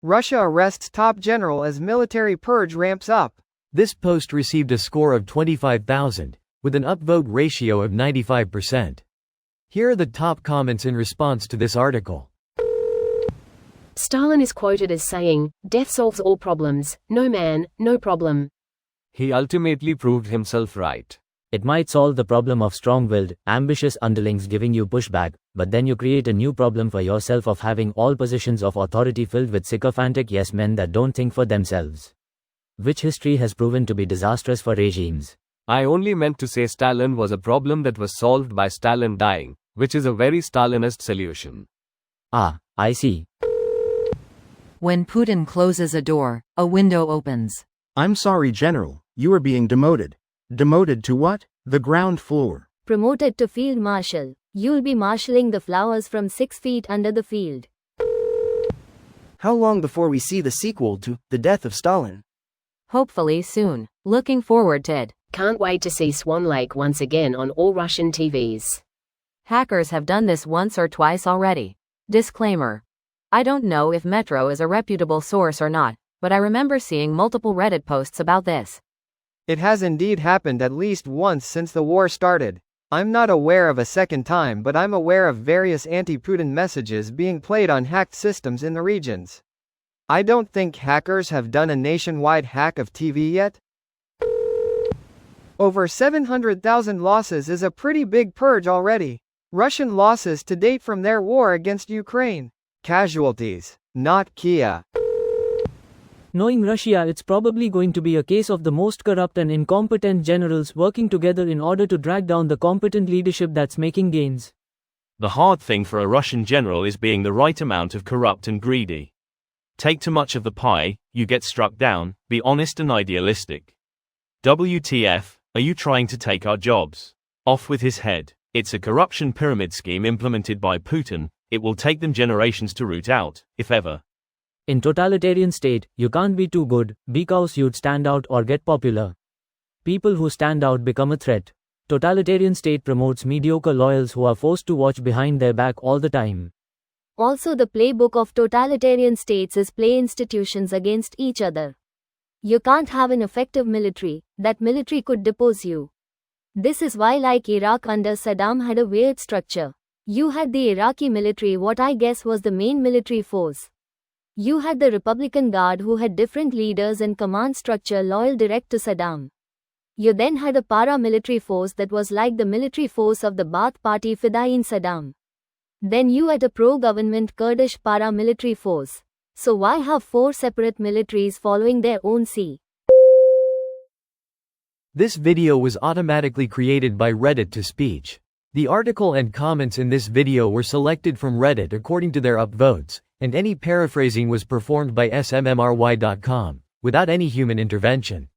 Russia arrests top general as military purge ramps up. This post received a score of 25,000, with an upvote ratio of 95%. Here are the top comments in response to this article. Stalin is quoted as saying, "Death solves all problems, no man, no problem." He ultimately proved himself right. It might solve the problem of strong-willed, ambitious underlings giving you pushback, but then you create a new problem for yourself of having all positions of authority filled with sycophantic yes men that don't think for themselves. Which history has proven to be disastrous for regimes. I only meant to say Stalin was a problem that was solved by Stalin dying, which is a very Stalinist solution. Ah, I see. When Putin closes a door, a window opens. I'm sorry, General, you are being demoted. Demoted to what? The ground floor. Promoted to Field Marshal. You'll be marshalling the flowers from 6 feet under the field. How long before we see the sequel to The Death of Stalin? Hopefully soon. Looking forward to it. Can't wait to see Swan Lake once again on all Russian TVs. Hackers have done this once or twice already. Disclaimer. I don't know if Metro is a reputable source or not, but I remember seeing multiple Reddit posts about this. It has indeed happened at least once since the war started. I'm not aware of a second time, but I'm aware of various anti-Putin messages being played on hacked systems in the regions. I don't think hackers have done a nationwide hack of TV yet. Over 700,000 losses is a pretty big purge already. Russian losses to date from their war against Ukraine. Casualties, not Kia. Knowing Russia, it's probably going to be a case of the most corrupt and incompetent generals working together in order to drag down the competent leadership that's making gains. The hard thing for a Russian general is being the right amount of corrupt and greedy. Take too much of the pie, you get struck down. Be honest and idealistic. WTF, are you trying to take our jobs? Off with his head. It's a corruption pyramid scheme implemented by Putin. It will take them generations to root out, if ever. In totalitarian state, you can't be too good, because you'd stand out or get popular. People who stand out become a threat. Totalitarian state promotes mediocre loyals who are forced to watch behind their back all the time. Also, the playbook of totalitarian states is play institutions against each other. You can't have an effective military. That military could depose you. This is why, like Iraq under Saddam had a weird structure. You had the Iraqi military, what I guess was the main military force. You had the Republican Guard who had different leaders and command structure loyal direct to Saddam. You then had a paramilitary force that was like the military force of the Ba'ath Party Fidayeen Saddam. Then you had a pro-government Kurdish paramilitary force. So why have 4 separate militaries following their own sea? This video was automatically created by Reddit to speech. The article and comments in this video were selected from Reddit according to their upvotes, and any paraphrasing was performed by smmry.com, without any human intervention.